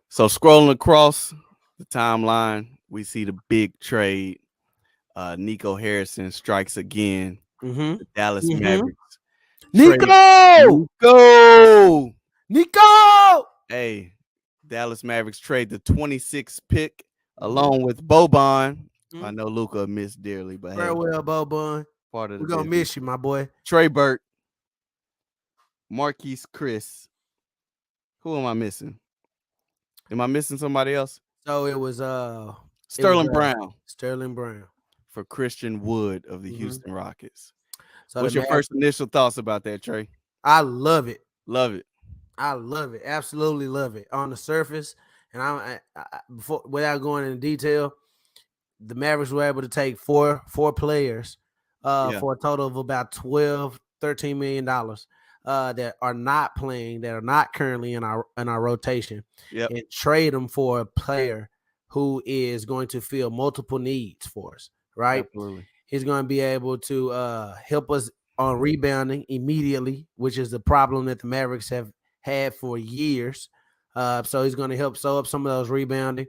So scrolling across the timeline, we see the big trade. Nico Harrison strikes again. Mm-hmm. The Dallas Mm-hmm. Mavericks trade Nico! Nico. Nico! Hey, Dallas Mavericks trade the 26th pick Mm-hmm. along with Boban. I Mm-hmm. know Luca missed dearly, but hey, Farewell, Bobun. part of the We're gonna business. miss you, my boy. Trey Burke, Marquise Chris. Who am I missing? Am I missing somebody else? So it was Sterling Brown Sterling Brown. for Christian Wood of the Mm-hmm. Houston Rockets. So the What's your Mav, first initial thoughts about that, Trey? I love it. Love it. I love it. Absolutely love it. On the surface, and before without going into detail, the Mavericks were able to take four players Yeah. for a total of about 12-13 million dollars that are not playing, that are not currently in our rotation, Yep. and trade them for a player who is going to fill multiple needs for us, right? Absolutely. He's going to be able to help us on rebounding immediately, which is the problem that the Mavericks have had for years. So he's going to help sew up some of those rebounding.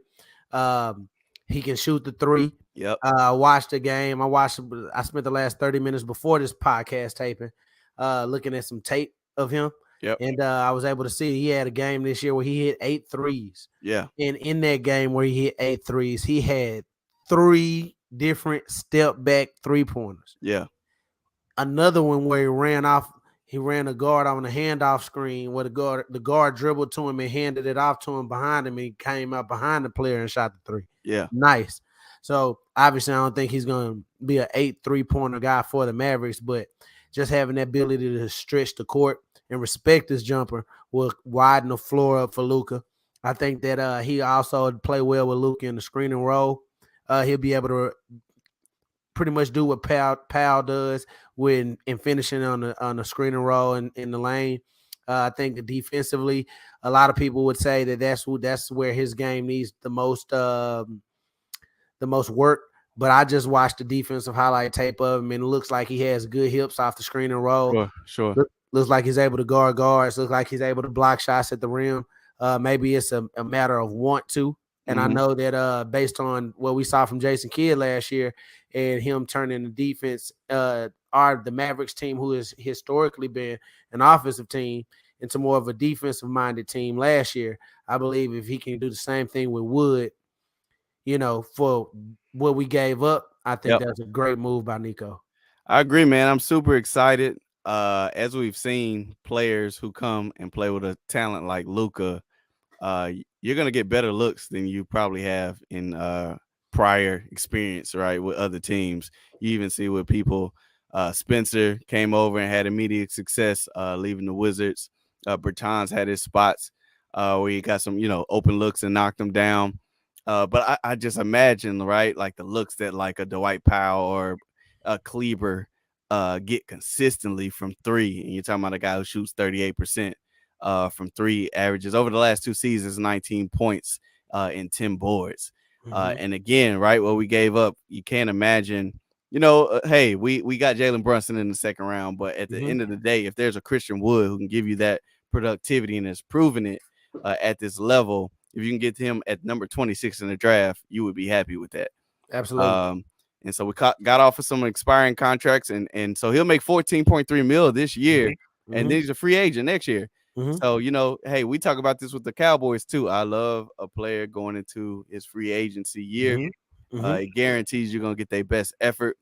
Um, he can shoot the three. Yep. I watched the game. I spent the last 30 minutes before this podcast taping, looking at some tape of him. Yep. And I was able to see he had a game this year where he hit 8 threes. Yeah. And in that game where he hit 8 threes, he had 3 different step back 3-pointers. Yeah. Another one where he ran a guard on a handoff screen where the guard dribbled to him and handed it off to him behind him, and he came up behind the player and shot the three. Yeah. Nice. So obviously I don't think he's gonna be an 8 3-pointer guy for the Mavericks, but just having the ability to stretch the court and respect this jumper will widen the floor up for Luca. I think that he also play well with Luca in the screen and roll. He'll be able to pretty much do what Powell does when in finishing on the screen and roll in the lane. I think that defensively, a lot of people would say that that's where his game needs the most work. But I just watched the defensive highlight tape of him, and it looks like he has good hips off the screen and roll. Sure. Sure. Looks like he's able to guard guards. Looks like he's able to block shots at the rim. Maybe it's a matter of want to. And I Mm-hmm. know that based on what we saw from Jason Kidd last year and him turning the defense, the Mavericks team, who has historically been an offensive team, into more of a defensive minded team last year. I believe if he can do the same thing with Wood, for what we gave up, I think Yep. that's a great move by Nico. I agree, man. I'm super excited. As we've seen players who come and play with a talent like Luca, you're gonna get better looks than you probably have in prior experience, right, with other teams. You even see with people. Spencer came over and had immediate success, leaving the Wizards. Bertans had his spots where he got some, open looks and knocked them down. But I just imagine, right, like the looks that like a Dwight Powell or a Kleber get consistently from three. And you're talking about a guy who shoots 38% from three, averages over the last 2 seasons, 19 points and 10 boards. Mm-hmm. And again, right, what we gave up, you can't imagine. Hey, we got Jalen Brunson in the second round, but at the Mm-hmm. end of the day, if there's a Christian Wood who can give you that productivity and has proven it at this level, if you can get to him at number 26 in the draft, you would be happy with that. Absolutely. And so we got off of some expiring contracts, and so he'll make 14.3 mil this year, Mm-hmm. and then he's a free agent next year. Mm-hmm. So, hey, we talk about this with the Cowboys too. I love a player going into his free agency year. Mm-hmm. It guarantees you're going to get their best effort.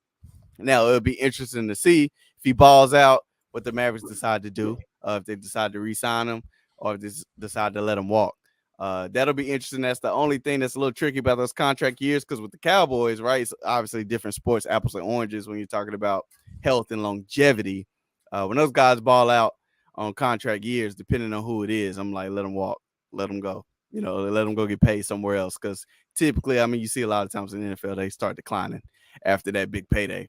Now, it'll be interesting to see if he balls out, what the Mavericks decide to do, if they decide to re-sign him or if they decide to let him walk. That'll be interesting. That's the only thing that's a little tricky about those contract years, because with the Cowboys, right, it's obviously different sports, apples and oranges when you're talking about health and longevity. When those guys ball out on contract years, depending on who it is, I'm like, let them walk, let them go. Let them go get paid somewhere else, because typically, you see a lot of times in the NFL, they start declining after that big payday.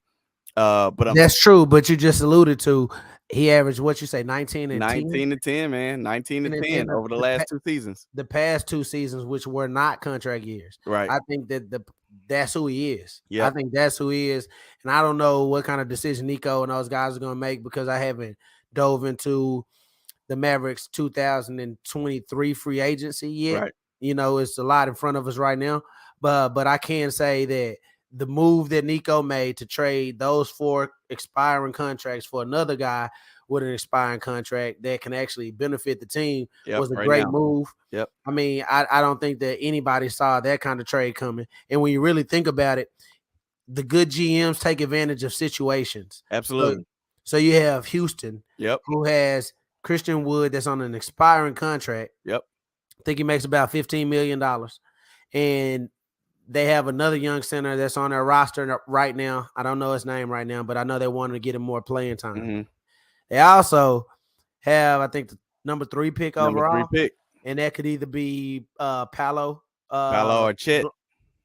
But That's true, but you just alluded to he averaged what you say 19 and 19 to 10, man. 19 to 10 over the last 2 seasons. The past 2 seasons, which were not contract years. Right. I think that's who he is. Yeah. I think that's who he is. And I don't know what kind of decision Nico and those guys are going to make, because I haven't dove into the Mavericks 2023 free agency yet. Right. it's a lot in front of us right now. But I can say that the move that Nico made to trade those 4 expiring contracts for another guy with an expiring contract that can actually benefit the team Yep. was a Right great now. move. Yep. I mean, I don't think that anybody saw that kind of trade coming. And when you really think about it, the good GMs take advantage of situations. So, Absolutely. so you have Houston, Yep. who has Christian Wood that's on an expiring contract. Yep. I think he makes about $15 million. And they have another young center that's on their roster right now. I don't know his name right now, but I know they wanted to get him more playing time. Mm-hmm. They also have, I think, the number 3 pick Number 3 overall, pick. and that could either be Paolo or Chet.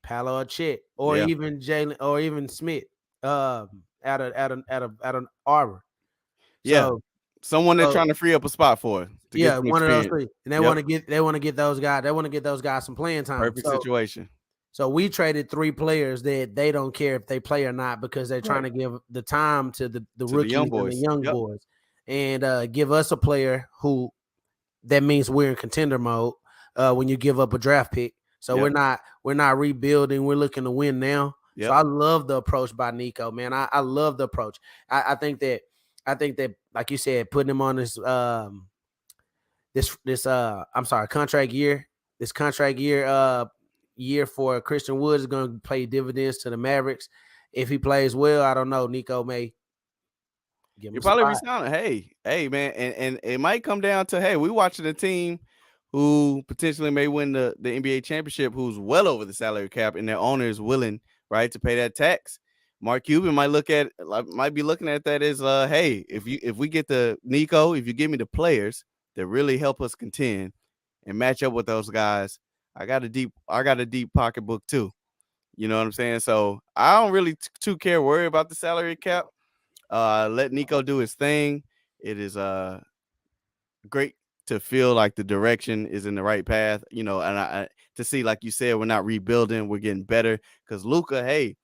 Palo or Chet, or Yeah. even Jalen, or even Smith, out of Arbor. Yeah. So, Someone they're so trying to free up a spot for to get yeah, some one of those experience. 3, and Yep. they want to get those guys. They want to get those guys some playing time. Perfect situation. So we traded 3 players that they don't care if they play or not because they're trying to give the time to the rookies young and the boys. young Yep. boys, and give us a player who that means we're in contender mode when you give up a draft pick. So Yep. we're not rebuilding. We're looking to win now. So Yep. I love the approach by Nico, man. I love the approach. I think that like you said, putting him on this I'm sorry, contract year. This contract year for Christian Woods is going to pay dividends to the Mavericks. If he plays well, I don't know. Nico may give him You a probably spot. resign. Hey, man, and it might come down to we watching a team who potentially may win the NBA championship, who's well over the salary cap, and their owner is willing, right, to pay that tax. Mark Cuban might be looking at that as hey, if we get the Nico, if you give me the players that really help us contend and match up with those guys, I got a deep pocketbook too. You know what I'm saying? So I don't really too worry about the salary cap. Let Nico do his thing. It is great to feel like the direction is in the right path, and I to see, like you said, we're not rebuilding, we're getting better. Because Luka, hey,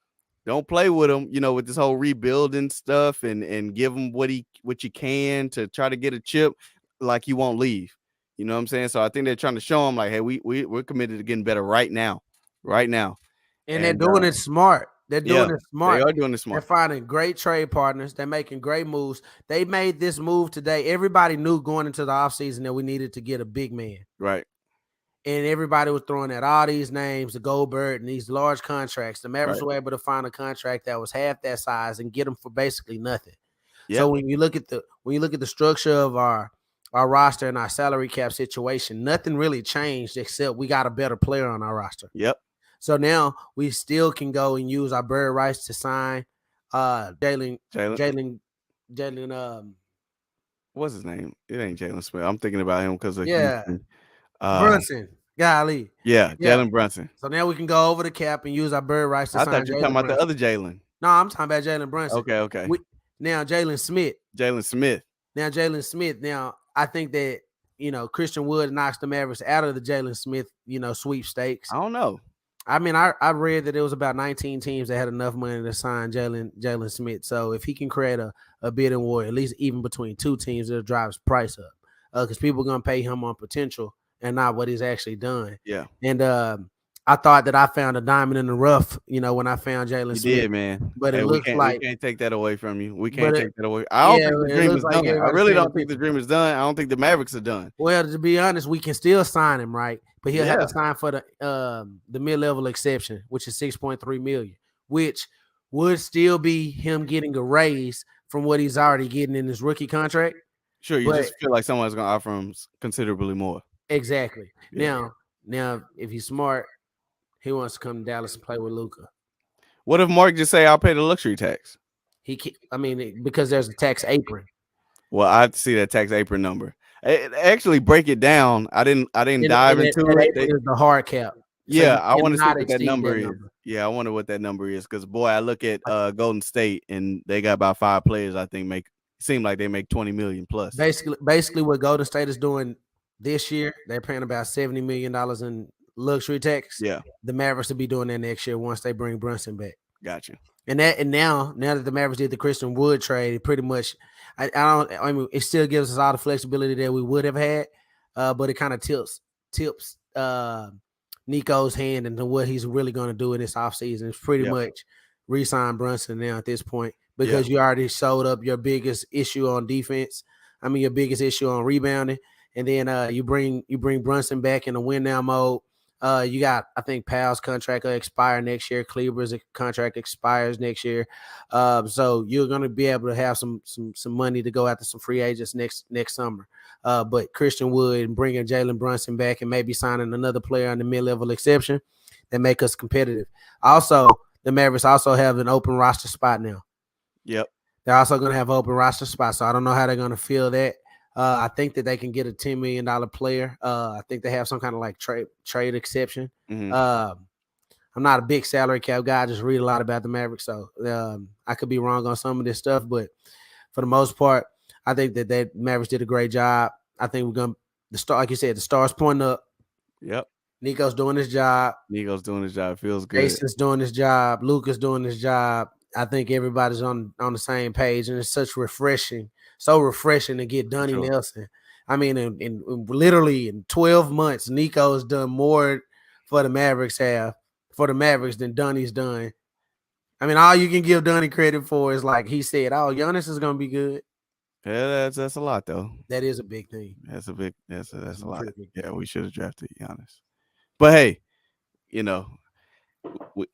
don't play with him, with this whole rebuilding stuff, and give him what you can to try to get a chip, like he won't leave. You know what I'm saying? So I think they're trying to show him like, hey, we're committed to getting better right now. And they're And doing it smart. They're doing it they smart. are doing it They're smart. finding great trade partners. They're making great moves. They made this move today. Everybody knew going into the offseason that we needed to get a big man. Right. And everybody was throwing out all these names, the Goldberg and these large contracts. The Mavericks Right. were able to find a contract that was half that size and get them for basically nothing. Yep. So when you look at the structure of our roster and our salary cap situation, nothing really changed except we got a better player on our roster. Yep. So now we still can go and use our bird rights to sign Jalen. What's his name? It ain't Jalen Smith. I'm thinking about him because of Houston. Brunson. Golly. Yeah, Jalen Brunson. So now we can go over the cap and use our bird rights to I sign thought you were talking about the other Jalen. No, I'm talking about Jalen Brunson. Okay. Now Jalen Smith. Now I think that Christian Wood knocks the Mavericks out of the Jalen Smith sweepstakes. I don't know. I mean, I read that it was about 19 teams that had enough money to sign Jalen Smith. So if he can create a bidding war, at least even between 2 teams, it'll drive his price up. Because people are gonna pay him on potential and not what he's actually done. Yeah. And I thought that I found a diamond in the rough, when I found Jalen Smith. You did, man. But it looks like we can't take that away from you. We can't take that away. I don't think the dream is done. I really don't think the dream is done. I don't think the Mavericks are done. Well, to be honest, we can still sign him, right? But he'll have to sign for the mid-level exception, which is $6.3 million, which would still be him getting a raise from what he's already getting in his rookie contract. Sure, you just feel like someone's gonna offer him considerably more. Exactly. Yeah. Now, if he's smart, he wants to come to Dallas and play with Luka. What if Mark just say, "I'll pay the luxury tax"? Because there's a tax apron. Well, I see that tax apron number. Actually, break it down. I didn't dive into it. Is the hard cap. Yeah, I want to see what that number is. Yeah, I wonder what that number is because boy, I look at Golden State and they got about 5 players. I think seem like they make 20 million plus. Basically, what Golden State is doing this year, they're paying about $70 million in luxury tax. Yeah, the Mavericks will be doing that next year once they bring Brunson back. Gotcha. And now that the Mavericks did the Christian Wood trade, it pretty much, it still gives us all the flexibility that we would have had, but it kind of tips Nico's hand into what he's really going to do in this offseason. It's pretty Yep. much re-sign Brunson now at this point Yep. because you already showed up your biggest issue on defense. I mean, your biggest issue on rebounding, and then you bring Brunson back in the win now mode. You got, I think, Powell's contract will expire next year. Kleber's contract expires next year. So you're going to be able to have some money to go after some free agents next summer. But Christian Wood and bringing Jalen Brunson back and maybe signing another player on the mid-level exception that make us competitive. Also, the Mavericks also have an open roster spot now. Yep. They're also going to have an open roster spot, so I don't know how they're going to fill that. I think that they can get a $10 million player. I think they have some kind of like trade exception. Mm-hmm. I'm not a big salary cap guy. I just read a lot about the Mavericks, so I could be wrong on some of this stuff. But for the most part, I think that Mavericks did a great job. I think we're going to – the star, like you said, the star's pointing up. Yep. Nico's doing his job. Nico's doing his job. Feels good. Jason's doing his job. Luka's doing his job. I think everybody's on the same page, and it's so refreshing to get Donnie Nelson. I mean, in literally in 12 months, Nico's done more for the Mavericks than Donnie's done. I mean, all you can give Donnie credit for is like he said, "Oh, Giannis is gonna be good." Yeah, that's a lot though. That is a big thing. That's a lot. Yeah, we should have drafted Giannis. But hey, we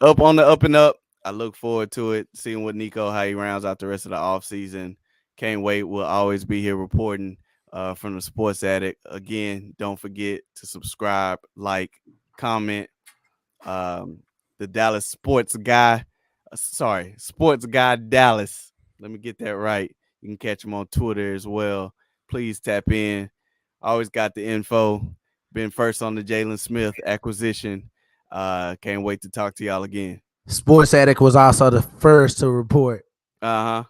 up on the up and up. I look forward to it, seeing what Nico, how he rounds out the rest of the offseason. Can't wait. We'll always be here reporting from the Sports Addict. Again, don't forget to subscribe, like, comment. The Dallas Sports Guy. Sports Guy Dallas. Let me get that right. You can catch him on Twitter as well. Please tap in. Always got the info. Been first on the Jalen Smith acquisition. Can't wait to talk to y'all again. SportsAttic was also the first to report. Nah,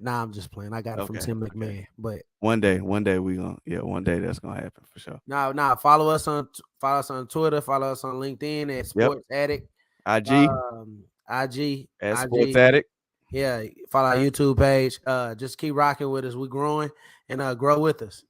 I'm just playing. I got it from Tim McMahon. Okay. But one day one day that's gonna happen for sure. Follow us on Twitter, follow us on LinkedIn at SportsAttic. IG at SportsAttic. Yeah, follow our YouTube page. Just keep rocking with us. We're growing and grow with us.